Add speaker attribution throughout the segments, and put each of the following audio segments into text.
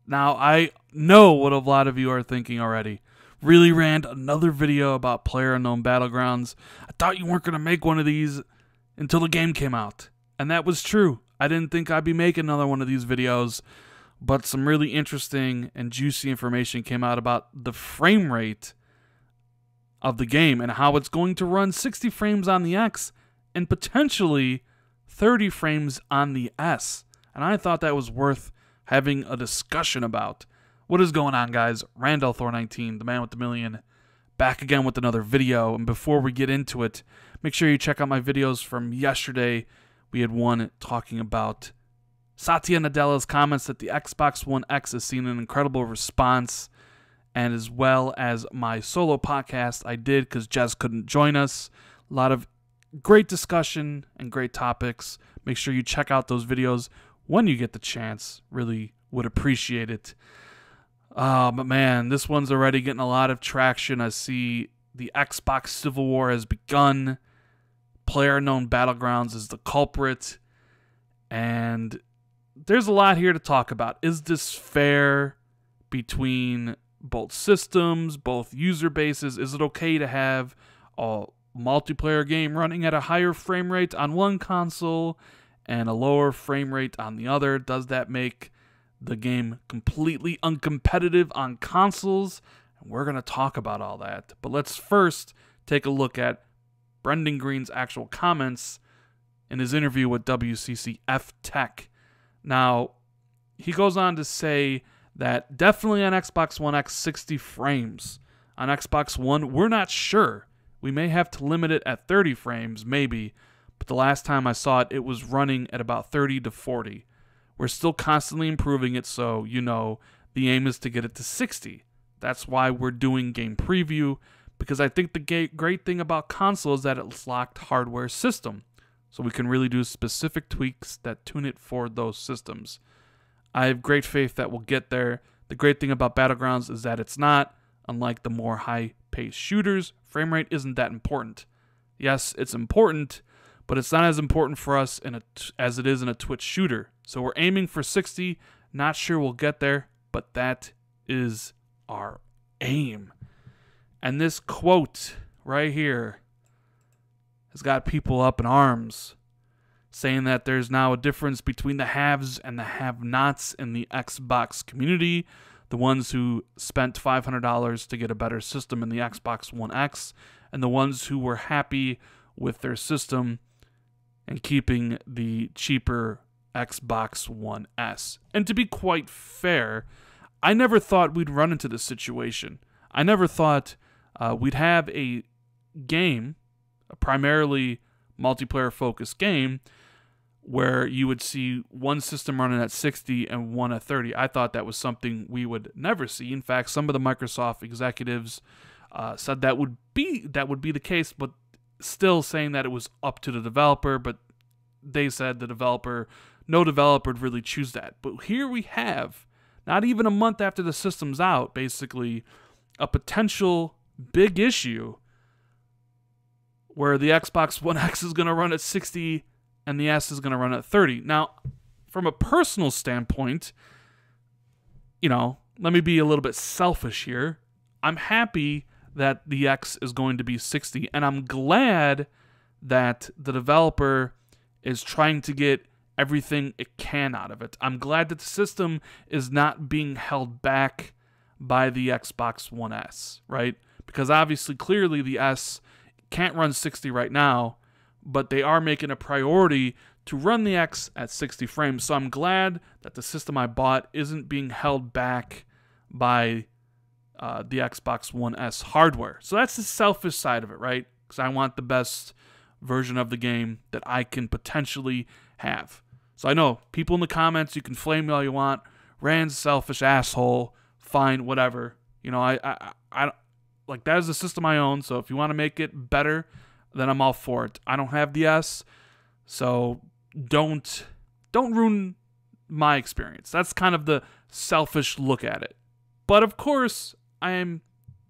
Speaker 1: Now, I know what a lot of you are thinking already. Really, Rand, another video about PlayerUnknown Battlegrounds? I thought you weren't going to make one of these until the game came out. And that was true. I didn't think I'd be making another one of these videos, but some really interesting and juicy information came out about the frame rate of the game and how it's going to run 60 frames on the X and potentially 30 frames on the S. And I thought that was worth having a discussion about. What is going on, guys? Randall Thor 19, the man with the million, back again with another video. And before we get into it, make sure you check out my videos from yesterday. We had one talking about Satya Nadella's comments that the Xbox One X has seen an incredible response, and as well as my solo podcast I did because Jez couldn't join us. A lot of great discussion and great topics. Make sure you check out those videos when you get the chance. Really would appreciate it. But man, this one's already getting a lot of traction. I see the Xbox Civil War has begun. PlayerUnknown Battlegrounds is the culprit. And there's a lot here to talk about. Is this fair between both systems, both user bases? Is it okay to have a multiplayer game running at a higher frame rate on one console and a lower frame rate on the other? Does that make the game completely uncompetitive on consoles? And we're going to talk about all that. But let's first take a look at Brendan Greene's actual comments in his interview with WCCF Tech. Now, he goes on to say that definitely on Xbox One X 60 frames. On Xbox One, we're not sure. We may have to limit it at 30 frames, maybe, but the last time I saw it, it was running at about 30 to 40. We're still constantly improving it, so, you know, the aim is to get it to 60. That's why we're doing game preview, because I think the great thing about console is that it's locked hardware system, so we can really do specific tweaks that tune it for those systems. I have great faith that we'll get there. The great thing about Battlegrounds is that it's not, unlike the more high-paced shooters, frame rate isn't that important. Yes, it's important, but it's not as important for us as it is in a Twitch shooter. So we're aiming for 60. Not sure we'll get there, but that is our aim. And this quote right here has got people up in arms, saying that there's now a difference between the haves and the have-nots in the Xbox community. The ones who spent $500 to get a better system in the Xbox One X, and the ones who were happy with their system and keeping the cheaper Xbox One S. And to be quite fair, I never thought we'd run into this situation. I never thought we'd have a game, a primarily multiplayer-focused game, where you would see one system running at 60 and one at 30. I thought that was something we would never see. In fact, some of the Microsoft executives said that would be the case, but still saying that it was up to the developer. But they said no developer would really choose that. But here we have, not even a month after the system's out, basically a potential big issue where the Xbox One X is going to run at 60 and the S is going to run at 30. Now, from a personal standpoint, you know, let me be a little bit selfish here. I'm happy that the X is going to be 60, and I'm glad that the developer is trying to get everything it can out of it. I'm glad that the system is not being held back by the Xbox One S, right? Because obviously, clearly, the S can't run 60 right now, but they are making a priority to run the X at 60 frames. So I'm glad that the system I bought isn't being held back by the Xbox One S hardware. So that's the selfish side of it, right? Because I want the best version of the game that I can potentially have. So I know people in the comments, you can flame me all you want. Rand's a selfish asshole. Fine, whatever. You know, I like, that is the system I own. So if you want to make it better, then I'm all for it. I don't have the S, so don't ruin my experience. That's kind of the selfish look at it. But of course, I am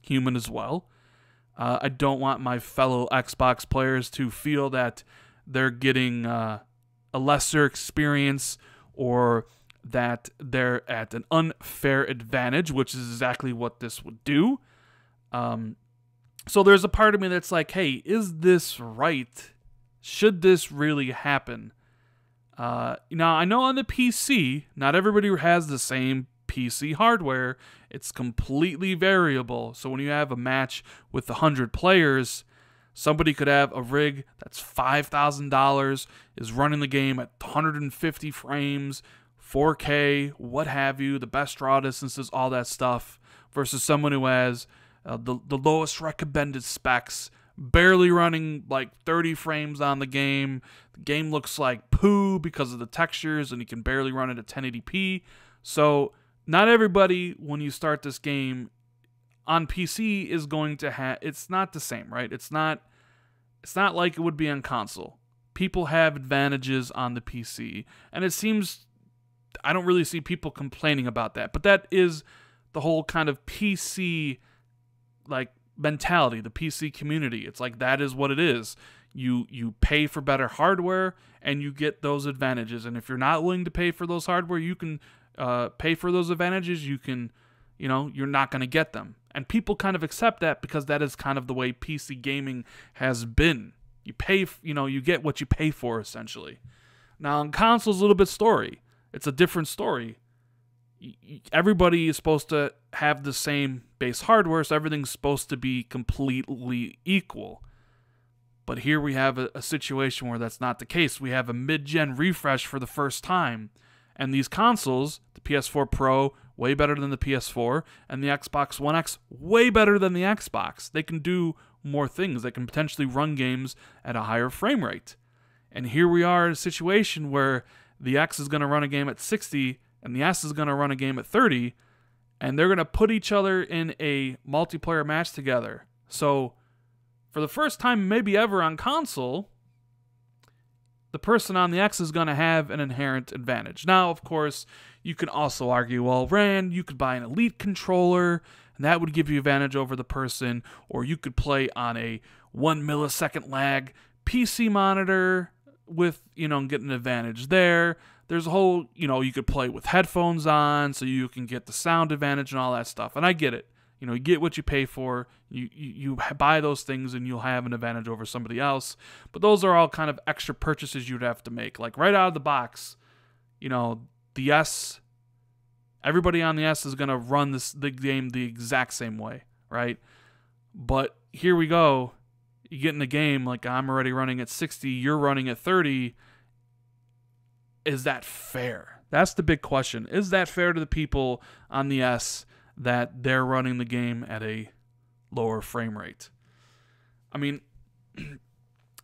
Speaker 1: human as well. I don't want my fellow Xbox players to feel that they're getting a lesser experience, or that they're at an unfair advantage, which is exactly what this would do. So there's a part of me that's like, hey, is this right? Should this really happen? Now, I know on the PC, not everybody has the same PC hardware. It's completely variable. So when you have a match with 100 players, somebody could have a rig that's $5,000, is running the game at 150 frames, 4K, what have you, the best draw distances, all that stuff, versus someone who has the lowest recommended specs, barely running like 30 frames on the game. The game looks like poo because of the textures, and you can barely run it at 1080p. So not everybody, when you start this game on PC, is going to have. It's not the same, right? It's not like it would be on console. People have advantages on the PC, and it seems I don't really see people complaining about that. But that is the whole kind of PC like mentality, the PC community. It's like that is what it is. You pay for better hardware and you get those advantages. And if you're not willing to pay for those hardware, you can pay for those advantages. You can, you're not going to get them. And people kind of accept that because that is kind of the way PC gaming has been. You pay, you get what you pay for essentially. Now on consoles, a little bit story. It's a different story. Everybody is supposed to have the same base hardware, so everything's supposed to be completely equal. But here we have a situation where that's not the case. We have a mid-gen refresh for the first time. And these consoles, the PS4 Pro, way better than the PS4, and the Xbox One X, way better than the Xbox. They can do more things. They can potentially run games at a higher frame rate. And here we are in a situation where the X is going to run a game at 60, and the S is going to run a game at 30, and they're going to put each other in a multiplayer match together. So, for the first time maybe ever on console, the person on the X is going to have an inherent advantage. Now, of course, you can also argue, well, Rand, you could buy an Elite controller, and that would give you advantage over the person, or you could play on a 1 millisecond lag PC monitor with, get an advantage there. There's a whole, you could play with headphones on so you can get the sound advantage and all that stuff. And I get it. You get what you pay for. You buy those things and you'll have an advantage over somebody else. But those are all kind of extra purchases you'd have to make. Like right out of the box, the S, everybody on the S is going to run the game the exact same way, right? But here we go. You get in the game, like I'm already running at 60, you're running at 30. Is that fair? That's the big question. Is that fair to the people on the S that they're running the game at a lower frame rate? I mean,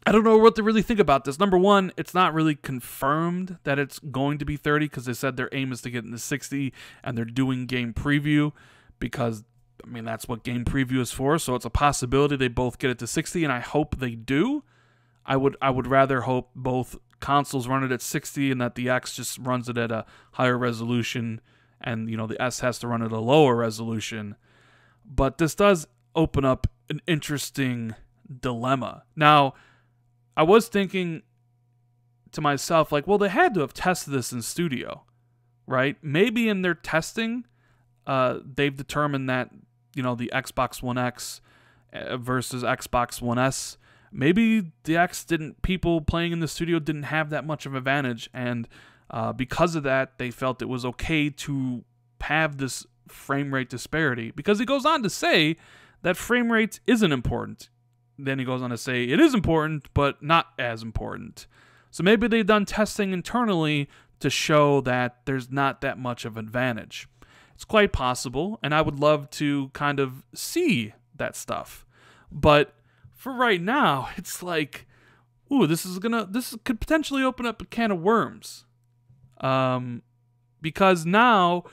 Speaker 1: I don't know what to really think about this. Number one, it's not really confirmed that it's going to be 30 because they said their aim is to get into 60 and they're doing game preview because, that's what game preview is for. So it's a possibility they both get it to 60, and I hope they do. I would rather hope both consoles run it at 60 and that the X just runs it at a higher resolution and the S has to run at a lower resolution. But this does open up an interesting dilemma. Now, I was thinking to myself, like, well, they had to have tested this in studio, right? Maybe in their testing, they've determined that, the Xbox One X versus Xbox One S, maybe the X people playing in the studio didn't have that much of an advantage, and because of that, they felt it was okay to have this frame rate disparity. Because he goes on to say that frame rate isn't important. Then he goes on to say it is important, but not as important. So maybe they've done testing internally to show that there's not that much of an advantage. It's quite possible, and I would love to kind of see that stuff. But for right now, it's like, ooh, this could potentially open up a can of worms. Because now,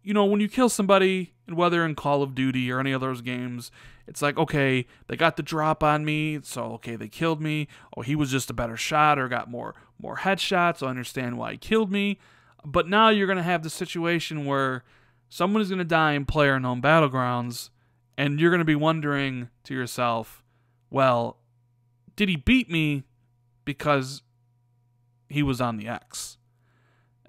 Speaker 1: when you kill somebody, whether in Call of Duty or any of those games, it's like, okay, they got the drop on me, so okay, they killed me. Oh, he was just a better shot or got more headshots, so I understand why he killed me. But now you're going to have the situation where someone is going to die in PlayerUnknown Battlegrounds, and you're going to be wondering to yourself, well, did he beat me because he was on the X?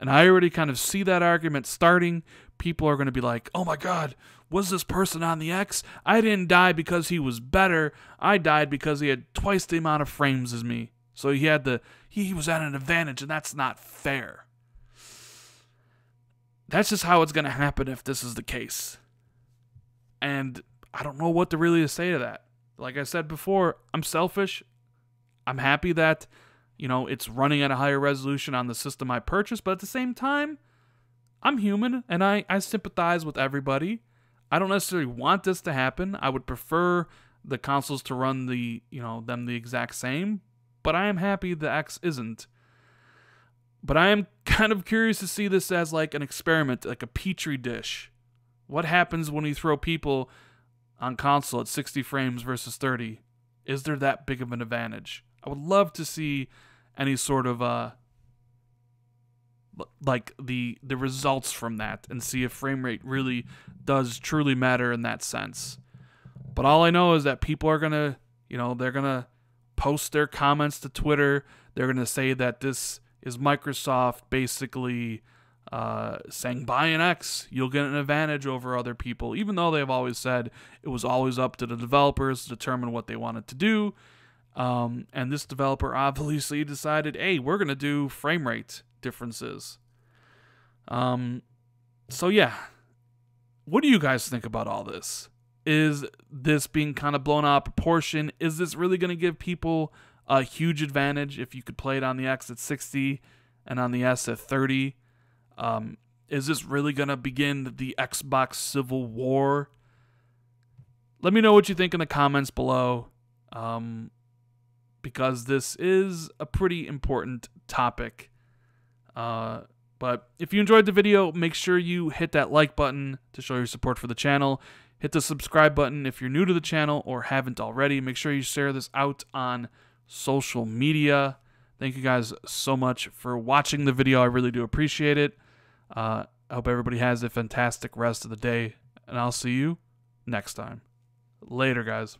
Speaker 1: And I already kind of see that argument starting. People are going to be like, oh my God, was this person on the X? I didn't die because he was better. I died because he had twice the amount of frames as me. So he was at an advantage, and that's not fair. That's just how it's going to happen if this is the case. And I don't know what to really say to that. Like I said before, I'm selfish. I'm happy that, it's running at a higher resolution on the system I purchased, but at the same time, I'm human, and I sympathize with everybody. I don't necessarily want this to happen. I would prefer the consoles to run them the exact same, but I am happy the X isn't. But I am kind of curious to see this as like an experiment, like a petri dish. What happens when you throw people on console at 60 frames versus 30? Is there that big of an advantage? I would love to see any sort of like the results from that and see if frame rate really does truly matter in that sense. But all I know is that people are gonna, they're gonna post their comments to Twitter. They're gonna say that this is Microsoft basically saying buy an X, you'll get an advantage over other people, even though they've always said it was always up to the developers to determine what they wanted to do. And this developer obviously decided, hey, we're going to do frame rate differences. So yeah, what do you guys think about all this? Is this being kind of blown out of proportion? Is this really going to give people a huge advantage if you could play it on the X at 60 and on the S at 30? Is this really going to begin the Xbox Civil War? Let me know what you think in the comments below, because this is a pretty important topic. But if you enjoyed the video, make sure you hit that like button to show your support for the channel. Hit the subscribe button if you're new to the channel or haven't already. Make sure you share this out on social media. Thank you guys so much for watching the video. I really do appreciate it. I hope everybody has a fantastic rest of the day, and I'll see you next time. Later, guys.